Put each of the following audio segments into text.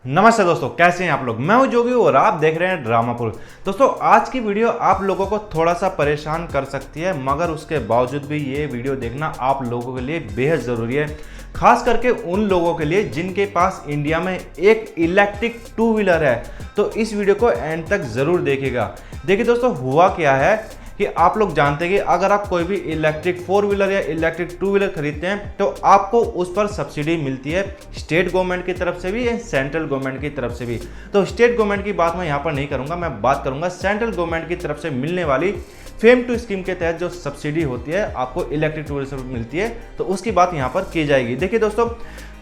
नमस्ते दोस्तों, कैसे हैं आप लोग। मैं हूं जोगी और आप देख रहे हैं ड्रामापुर। दोस्तों, आज की वीडियो आप लोगों को थोड़ा सा परेशान कर सकती है, मगर उसके बावजूद भी ये वीडियो देखना आप लोगों के लिए बेहद ज़रूरी है। खास करके उन लोगों के लिए जिनके पास इंडिया में एक इलेक्ट्रिक टू व्हीलर है, तो इस वीडियो को एंड तक ज़रूर देखिएगा। देखिए दोस्तों, हुआ क्या है कि आप लोग जानते हैं कि अगर आप कोई भी इलेक्ट्रिक फोर व्हीलर या इलेक्ट्रिक टू व्हीलर खरीदते हैं तो आपको उस पर सब्सिडी मिलती है स्टेट गवर्नमेंट की तरफ से भी या सेंट्रल गवर्नमेंट की तरफ से भी। तो स्टेट गवर्नमेंट की बात मैं यहाँ पर नहीं करूँगा, मैं बात करूँगा सेंट्रल गवर्नमेंट की तरफ से मिलने वाली फेम टू स्कीम के तहत जो सब्सिडी होती है आपको इलेक्ट्रिक टू व्हीलर से मिलती है, तो उसकी बात यहाँ पर की जाएगी। देखिए दोस्तों,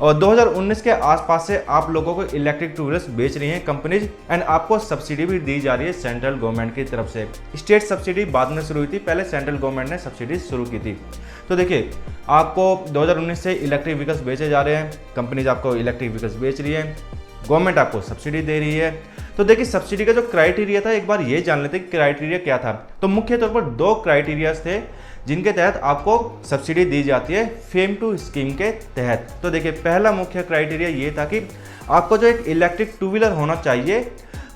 और 2019 के आसपास से आप लोगों को इलेक्ट्रिक टू व्हीलर्स बेच रही हैं कंपनीज, एंड आपको सब्सिडी भी दी जा रही है सेंट्रल गवर्नमेंट की तरफ से। स्टेट सब्सिडी बाद में शुरू हुई थी, पहले सेंट्रल गवर्नमेंट ने सब्सिडी शुरू की थी। तो देखिए, आपको 2019 से इलेक्ट्रिक व्हीकल्स बेचे जा रहे हैं, कंपनीज आपको इलेक्ट्रिक व्हीकल्स बेच रही है, गवर्नमेंट आपको सब्सिडी दे रही है। तो देखिए, सब्सिडी का जो क्राइटेरिया था, एक बार ये जान लेते हैं कि क्राइटेरिया क्या था। तो मुख्य तौर पर दो क्राइटेरियाज थे जिनके तहत आपको सब्सिडी दी जाती है फेम टू स्कीम के तहत। तो देखिए, पहला मुख्य क्राइटेरिया ये था कि आपको जो एक इलेक्ट्रिक टू व्हीलर होना चाहिए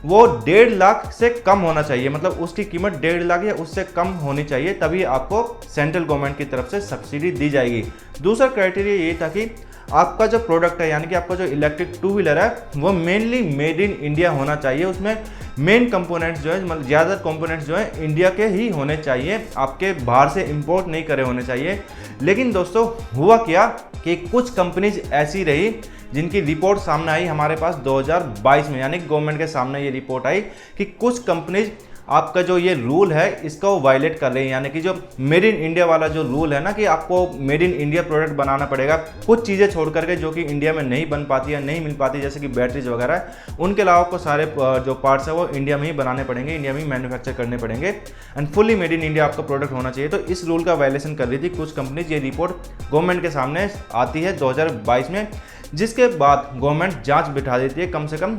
वो 1.5 लाख से कम होना चाहिए, मतलब उसकी कीमत 1.5 लाख या उससे कम होनी चाहिए, तभी आपको सेंट्रल गवर्नमेंट की तरफ से सब्सिडी दी जाएगी। दूसरा क्राइटेरिया ये था कि आपका जो प्रोडक्ट है, यानी कि आपका जो इलेक्ट्रिक टू व्हीलर है, वो मेनली मेड इन इंडिया होना चाहिए। उसमें मेन कंपोनेंट्स जो है, मतलब ज़्यादातर कंपोनेंट्स जो है इंडिया के ही होने चाहिए, आपके बाहर से इंपोर्ट नहीं करे होने चाहिए। लेकिन दोस्तों, हुआ क्या कि कुछ कंपनीज ऐसी रही जिनकी रिपोर्ट सामने आई हमारे पास 2022 में, यानी गवर्नमेंट के सामने ये रिपोर्ट आई कि कुछ कंपनीज आपका जो ये रूल है इसका वो वायलेट कर रहे हैं। यानी कि जो मेड इन इंडिया वाला जो रूल है ना, कि आपको मेड इन इंडिया प्रोडक्ट बनाना पड़ेगा, कुछ चीज़ें छोड़ करके जो कि इंडिया में नहीं बन पाती है, नहीं मिल पाती, जैसे कि बैटरीज वगैरह, उनके अलावा आपको सारे जो पार्ट्स है वो इंडिया में ही बनाने पड़ेंगे, इंडिया में ही मैन्युफैक्चर करने पड़ेंगे, and fully made in India आपका प्रोडक्ट होना चाहिए। तो इस रूल का वायलेशन कर रही थी कुछ कंपनीज। ये रिपोर्ट गवर्नमेंट के सामने आती है 2022 में, जिसके बाद गवर्नमेंट जांच बिठा देती है। कम से कम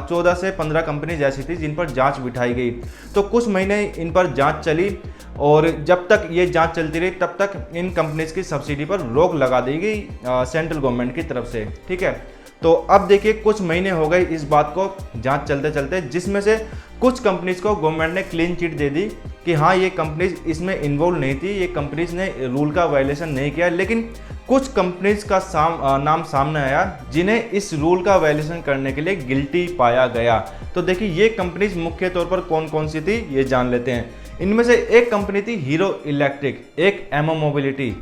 14 से 15 कंपनीज ऐसी थी जिन पर जांच बिठाई गई। तो कुछ महीने इन पर जांच चली, और जब तक ये जांच चलती रही तब तक इन कंपनीज की सब्सिडी पर रोक लगा दी गई सेंट्रल गवर्नमेंट की तरफ से। ठीक है, तो अब देखिए, कुछ महीने हो गए इस बात को जांच चलते चलते, जिसमें से कुछ कंपनीज को गवर्नमेंट ने क्लीन चिट दे दी कि हाँ, ये कंपनीज इसमें इन्वॉल्व नहीं थी, ये कंपनीज ने रूल का वायलेशन नहीं किया। लेकिन कुछ कंपनीज का नाम सामने आया जिन्हें इस रूल का वायलेशन करने के लिए गिल्टी पाया गया। तो देखिए, ये कंपनीज मुख्य तौर पर कौन कौन सी थी ये जान लेते हैं। इनमें से एक कंपनी थी हीरो इलेक्ट्रिक, एक Amo mobility,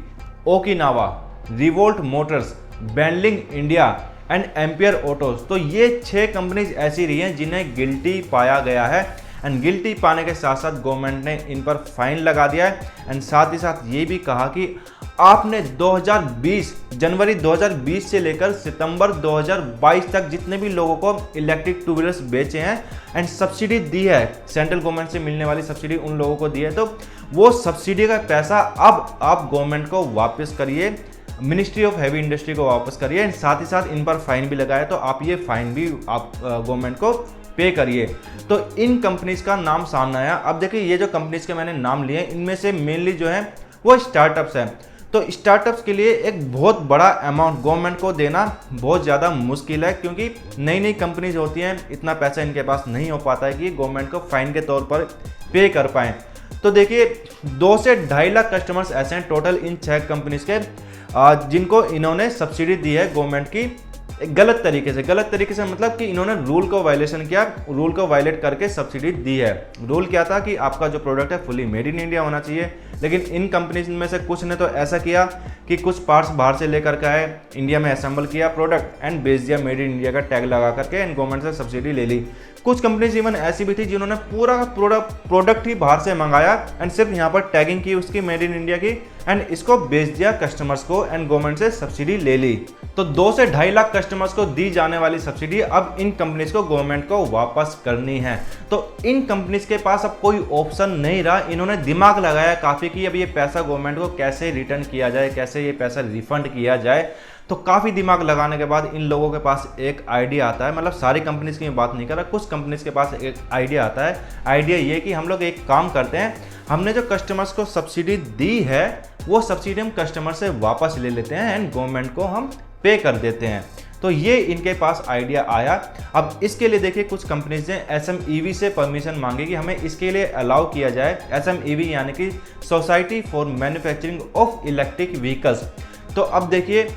Okinawa, Revolt Motors, Benling India and Ampere Autos. तो ये 6 कंपनीज ऐसी रही हैं जिन्हें गिल्टी पाया गया है, एंड गिल्टी पाने के साथ साथ गवर्नमेंट ने इन पर फाइन लगा दिया है, एंड साथ ही साथ ये भी कहा कि आपने 2020 जनवरी 2020 से लेकर सितंबर 2022 तक जितने भी लोगों को इलेक्ट्रिक टू व्हीलर्स बेचे हैं एंड सब्सिडी दी है, सेंट्रल गवर्नमेंट से मिलने वाली सब्सिडी उन लोगों को दी है, तो वो सब्सिडी का पैसा अब आप गवर्नमेंट को वापस करिए, मिनिस्ट्री ऑफ हैवी इंडस्ट्री को वापस करिए, एंड साथ ही साथ इन पर फाइन भी लगाया, तो आप ये फाइन भी आप गवर्नमेंट को पे करिए। तो इन कंपनीज का नाम सामने आया। अब देखिए, ये जो कंपनीज के मैंने नाम लिए, इनमें से मेनली जो है वो स्टार्टअप्स हैं। तो स्टार्टअप्स के लिए एक बहुत बड़ा अमाउंट गवर्नमेंट को देना बहुत ज़्यादा मुश्किल है, क्योंकि नई नई कंपनीज होती हैं, इतना पैसा इनके पास नहीं हो पाता है कि गवर्नमेंट को फाइन के तौर पर पे कर पाएँ। तो देखिए, 2 से 2.5 लाख कस्टमर्स ऐसे हैं टोटल इन 6 कंपनीज के, जिनको इन्होंने सब्सिडी दी है गवर्नमेंट की गलत तरीके से मतलब कि इन्होंने रूल को वायलेशन किया, रूल को वायलेट करके सब्सिडी दी है। रूल क्या था कि आपका जो प्रोडक्ट है फुली मेड इन इंडिया होना चाहिए, लेकिन इन कंपनीज में से कुछ ने तो ऐसा किया कि कुछ पार्ट्स बाहर से लेकर के आए, इंडिया में असेंबल किया प्रोडक्ट एंड बेच दिया मेड इन इंडिया का टैग लगा करके, एंड गवर्नमेंट से सब्सिडी ले ली। कुछ कंपनीज इवन ऐसी भी थी जिन्होंने पूरा प्रोडक्ट ही बाहर से मंगाया एंड सिर्फ यहाँ पर टैगिंग की उसकी मेड इन इंडिया की, एंड इसको बेच दिया कस्टमर्स को, एंड गवर्नमेंट से सब्सिडी ले ली। तो 2 से 2.5 लाख कस्टमर्स को दी जाने वाली सब्सिडी अब इन कंपनीज को गवर्नमेंट को वापस करनी है। तो इन कंपनीज के पास अब कोई ऑप्शन नहीं रहा। इन्होंने दिमाग लगाया काफ़ी कि अब ये पैसा गवर्नमेंट को कैसे रिटर्न किया जाए, कैसे ये पैसा रिफंड किया जाए। तो काफ़ी दिमाग लगाने के बाद इन लोगों के पास एक आइडिया आता है, मतलब सारी कंपनीज की मैं बात नहीं कर रहा, कुछ कंपनीज के पास एक आइडिया आता है। आइडिया ये कि हम लोग एक काम करते हैं, हमने जो कस्टमर्स को सब्सिडी दी है वो सब्सिडी हम कस्टमर से वापस ले लेते हैं एंड गवर्नमेंट को हम पे कर देते हैं। तो ये इनके पास आइडिया आया। अब इसके लिए देखिए कुछ कंपनीज ने SMEV से परमिशन मांगी कि हमें इसके लिए अलाउ किया जाए। SMEV यानी कि society for manufacturing of electric vehicles. तो अब देखिए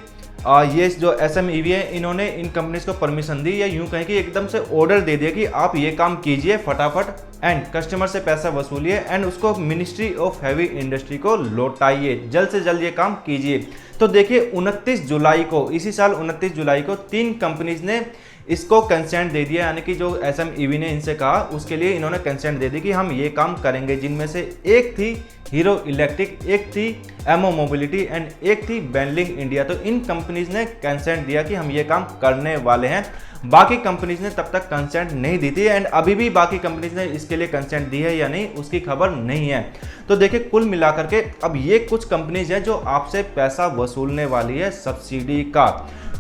ये जो SMEV है इन्होंने इन कंपनीज को परमिशन दी, या यूं कहें कि एकदम से ऑर्डर दे दिया कि आप ये काम कीजिए फटाफट एंड कस्टमर से पैसा वसूलिए एंड उसको मिनिस्ट्री ऑफ हैवी इंडस्ट्री को लौटाइए, जल्द से जल्द ये काम कीजिए। तो देखिए 29 जुलाई को, इसी साल 29 जुलाई को 3 कंपनीज ने इसको कंसेंट दे दिया, यानी कि जो SMEV ने इनसे कहा उसके लिए इन्होंने कंसेंट दे दी कि हम ये काम करेंगे, जिनमें से एक थी हीरो इलेक्ट्रिक, एक थी एमओ मोबिलिटी एंड एक थी बेनलिंग इंडिया। तो इन कंपनीज ने कंसेंट दिया कि हम ये काम करने वाले हैं। बाकी कंपनीज ने तब तक कंसेंट नहीं दी थी एंड अभी भी बाकी कंपनीज ने इसके लिए कंसेंट दी है या नहीं उसकी खबर नहीं है। तो देखिए कुल मिलाकर के अब ये कुछ कंपनीज हैं जो आपसे पैसा वसूलने वाली है सब्सिडी का।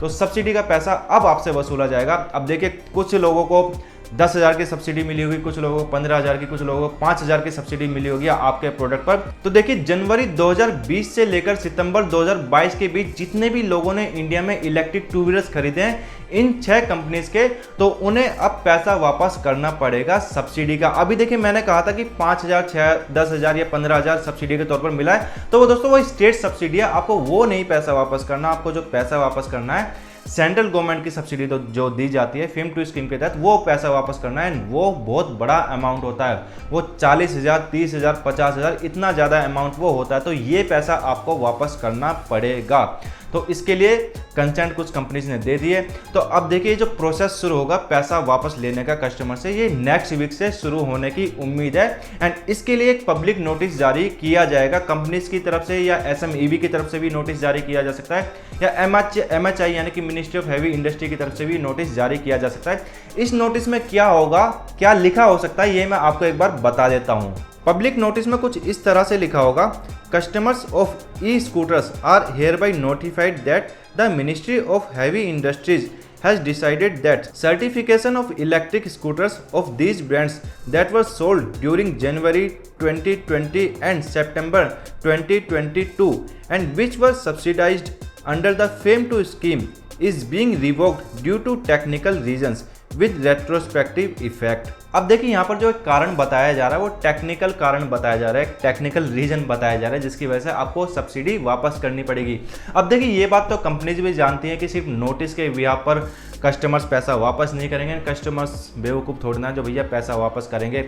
तो सब्सिडी का पैसा अब आपसे वसूला जाएगा। अब देखिए कुछ लोगों को 10,000 की सब्सिडी मिली होगी, कुछ लोगों को 15,000 की, कुछ लोगों को 5,000 की सब्सिडी मिली होगी आपके प्रोडक्ट पर। तो देखिए जनवरी 2020 से लेकर सितंबर 2022 के बीच जितने भी लोगों ने इंडिया में इलेक्ट्रिक टू व्हीलर्स खरीदे हैं इन 6 कंपनीज के, तो उन्हें अब पैसा वापस करना पड़ेगा सब्सिडी का। अभी देखिए मैंने कहा था कि 5,000, 10,000 या 15,000 सब्सिडी के तौर पर मिला है, तो वो दोस्तों वो स्टेट सब्सिडी है, आपको वो नहीं पैसा वापस करना। आपको जो पैसा वापस करना है सेंट्रल गवर्नमेंट की सब्सिडी तो जो दी जाती है FAME 2 स्कीम के तहत, वो पैसा वापस करना है। वो बहुत बड़ा अमाउंट होता है, वो 40,000, 30,000, 50,000 इतना ज़्यादा अमाउंट वो होता है। तो ये पैसा आपको वापस करना पड़ेगा। तो इसके लिए कंसेंट कुछ कंपनीज ने दे दिए। तो अब देखिए जो प्रोसेस शुरू होगा पैसा वापस लेने का कस्टमर से, ये नेक्स्ट वीक से शुरू होने की उम्मीद है एंड इसके लिए एक पब्लिक नोटिस जारी किया जाएगा कंपनीज की तरफ से, या SMEV की तरफ से भी नोटिस जारी किया जा सकता है, या MHI यानी कि मिनिस्ट्री ऑफ हैवी इंडस्ट्री की तरफ से भी नोटिस जारी किया जा सकता है। इस नोटिस में क्या होगा, क्या लिखा हो सकता है, ये मैं आपको एक बार बता देता हूँ। पब्लिक नोटिस में कुछ इस तरह से लिखा होगा, customers of e scooters are hereby notified that the Ministry of Heavy Industries has decided that certification of electric scooters of these brands that were sold during January 2020 and September 2022 and which were subsidized under the FAME 2 scheme is being revoked due to technical reasons with retrospective effect। अब देखिए यहाँ पर जो एक कारण बताया जा रहा है वो टेक्निकल कारण बताया जा रहा है, टेक्निकल रीजन बताया जा रहा है जिसकी वजह से आपको सब्सिडी वापस करनी पड़ेगी। अब देखिए ये बात तो कंपनीज भी जानती है कि सिर्फ नोटिस के बिहार पर कस्टमर्स पैसा वापस नहीं करेंगे। कस्टमर्स बेवकूफ़ थोड़ी ना जो भैया पैसा वापस करेंगे।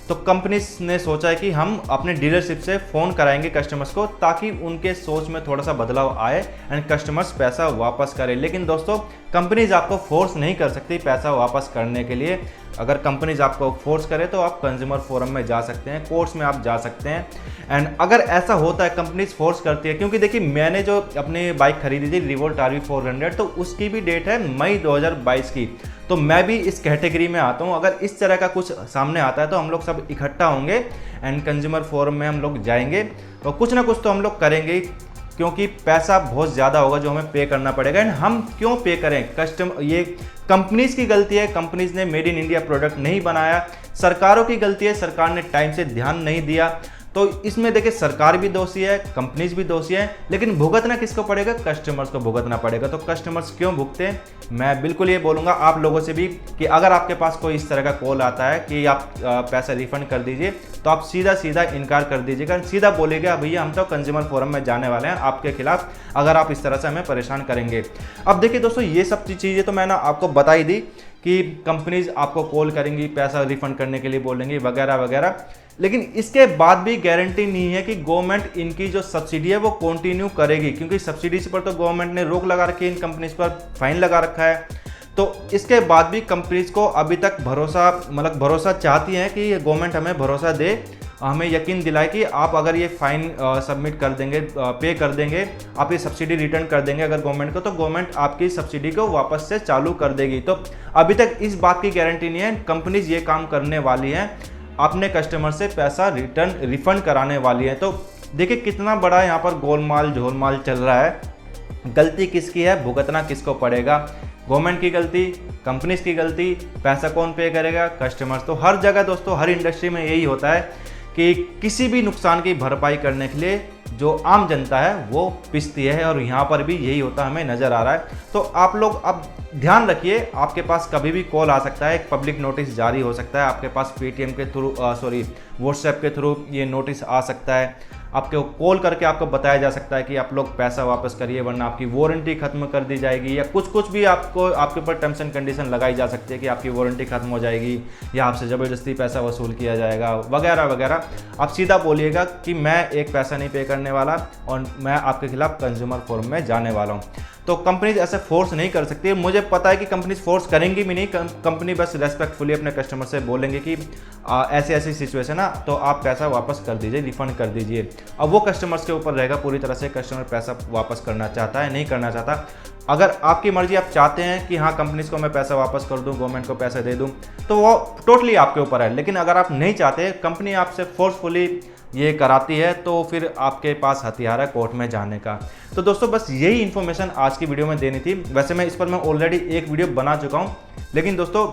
तो कंपनीज ने सोचा है कि हम अपने डीलरशिप से फ़ोन कराएंगे कस्टमर्स को ताकि उनके सोच में थोड़ा सा बदलाव आए एंड कस्टमर्स पैसा वापस करें। लेकिन दोस्तों कंपनीज आपको फोर्स नहीं कर सकती पैसा वापस करने के लिए। अगर कंपनीज आपको फोर्स करे तो आप कंज्यूमर फोरम में जा सकते हैं, कोर्ट्स में आप जा सकते हैं। एंड अगर ऐसा होता है कंपनीज फोर्स करती है, क्योंकि देखिए मैंने जो अपनी बाइक खरीदी थी रिवोल्ट RV 400, तो उसकी भी डेट है मई 2022 की। तो मैं भी इस कैटेगरी में आता हूँ। अगर इस तरह का कुछ सामने आता है तो हम लोग सब इकट्ठा होंगे एंड कंज्यूमर फोरम में हम लोग जाएंगे और कुछ ना कुछ तो हम लोग करेंगे, क्योंकि पैसा बहुत ज़्यादा होगा जो हमें पे करना पड़ेगा। एंड हम क्यों पे करें, ये कंपनीज की गलती है, कंपनीज ने मेड इन इंडिया प्रोडक्ट नहीं बनाया। सरकारों की गलती है, सरकार ने टाइम से ध्यान नहीं दिया। तो इसमें देखिए सरकार भी दोषी है, कंपनीज भी दोषी है, लेकिन भुगतना किसको पड़ेगा, कस्टमर्स को भुगतना पड़ेगा। तो कस्टमर्स क्यों भुगते हैं, मैं बिल्कुल ये बोलूँगा आप लोगों से भी कि अगर आपके पास कोई इस तरह का कॉल आता है कि आप पैसा रिफंड कर दीजिए, तो आप सीधा सीधा इनकार कर दीजिएगा, सीधा बोलेगा भैया हम तो कंज्यूमर फोरम में जाने वाले हैं आपके खिलाफ अगर आप इस तरह से हमें परेशान करेंगे। अब देखिए दोस्तों ये सब चीज़ें तो मैंने आपको बता ही दी कि कंपनीज आपको कॉल करेंगी, पैसा रिफंड करने के लिए बोलेंगी वगैरह वगैरह, लेकिन इसके बाद भी गारंटी नहीं है कि गवर्नमेंट इनकी जो सब्सिडी है वो कंटिन्यू करेगी, क्योंकि सब्सिडी पर तो गवर्नमेंट ने रोक लगा रखी है, इन कंपनीज पर फाइन लगा रखा है। तो इसके बाद भी कंपनीज को अभी तक भरोसा चाहती हैं कि गवर्नमेंट हमें भरोसा दे, हमें यकीन दिलाए कि आप अगर ये फाइन सबमिट कर देंगे, पे कर देंगे, आप ये सब्सिडी रिटर्न कर देंगे अगर गवर्नमेंट को, तो गवर्नमेंट आपकी सब्सिडी को वापस से चालू कर देगी। तो अभी तक इस बात की गारंटी नहीं है। कंपनीज ये काम करने वाली हैं, अपने कस्टमर से पैसा रिफंड कराने वाली है। तो देखिए कितना बड़ा यहाँ पर गोलमाल झोलमाल चल रहा है। गलती किसकी है, भुगतना किसको पड़ेगा, गवर्नमेंट की गलती, कंपनीज की गलती, पैसा कौन पे करेगा, कस्टमर्स। तो हर जगह दोस्तों हर इंडस्ट्री में यही होता है कि किसी भी नुकसान की भरपाई करने के लिए जो आम जनता है वो पिसती है, और यहाँ पर भी यही होता हमें नज़र आ रहा है। तो आप लोग अब ध्यान रखिए, आपके पास कभी भी कॉल आ सकता है, एक पब्लिक नोटिस जारी हो सकता है, आपके पास पेटीएम के थ्रू व्हाट्सएप के थ्रू ये नोटिस आ सकता है, आपको कॉल करके आपको बताया जा सकता है कि आप लोग पैसा वापस करिए वरना आपकी वारंटी खत्म कर दी जाएगी, या कुछ भी आपको आपके ऊपर टर्म्स एंड कंडीशन लगाई जा सकती है कि आपकी वारंटी खत्म हो जाएगी या आपसे ज़बरदस्ती पैसा वसूल किया जाएगा वगैरह वगैरह। आप सीधा बोलिएगा कि मैं एक पैसा नहीं पे करने वाला और मैं आपके खिलाफ कंज्यूमर फोरम में जाने वाला हूँ। तो कंपनीज ऐसे फोर्स नहीं कर सकती, मुझे पता है कि कंपनीज फोर्स करेंगी भी नहीं, कंपनी बस रेस्पेक्टफुली अपने कस्टमर से बोलेंगे कि ऐसी ऐसी सिचुएशन है तो आप पैसा वापस कर दीजिए, रिफंड कर दीजिए। अब वो कस्टमर्स के ऊपर रहेगा पूरी तरह से, कस्टमर पैसा वापस करना चाहता है नहीं करना चाहता। अगर आपकी मर्जी, आप चाहते हैं कि हाँ कंपनीज को मैं पैसा वापस कर दूं, गवर्नमेंट को पैसा दे दूं, तो वो टोटली आपके ऊपर है। लेकिन अगर आप नहीं चाहते, कंपनी आपसे फोर्सफुली ये कराती है, तो फिर आपके पास हथियार है कोर्ट में जाने का। तो दोस्तों बस यही इन्फॉर्मेशन आज की वीडियो में देनी थी। वैसे मैं इस पर मैं ऑलरेडी एक वीडियो बना चुका हूँ, लेकिन दोस्तों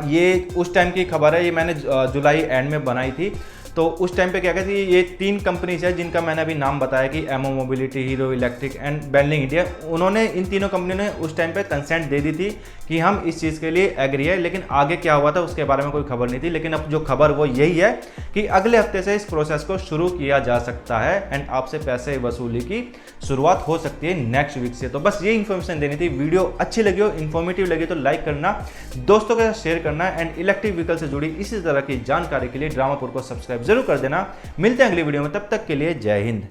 ये उस टाइम की खबर है, ये मैंने जुलाई एंड में बनाई थी। तो उस टाइम पे क्या कहती है, ये 3 कंपनीज है जिनका मैंने अभी नाम बताया कि Amo mobility, Hero Electric and Benling India. उन्होंने, इन तीनों कंपनियों ने उस टाइम पे कंसेंट दे दी थी कि हम इस चीज़ के लिए एग्री है, लेकिन आगे क्या हुआ था उसके बारे में कोई खबर नहीं थी। लेकिन अब जो खबर वो यही है कि अगले हफ्ते से इस प्रोसेस को शुरू किया जा सकता है एंड आपसे पैसे वसूली की शुरुआत हो सकती है नेक्स्ट वीक से। तो बस ये इन्फॉर्मेशन देनी थी। वीडियो अच्छी लगी हो, इन्फॉर्मेटिव लगी तो लाइक करना, दोस्तों के साथ शेयर करना एंड इलेक्ट्रिक व्हीकल से जुड़ी इसी तरह की जानकारी के लिए ड्रामापुर को सब्सक्राइब जरूर कर देना। मिलते हैं अगली वीडियो में, तब तक के लिए जय हिंद।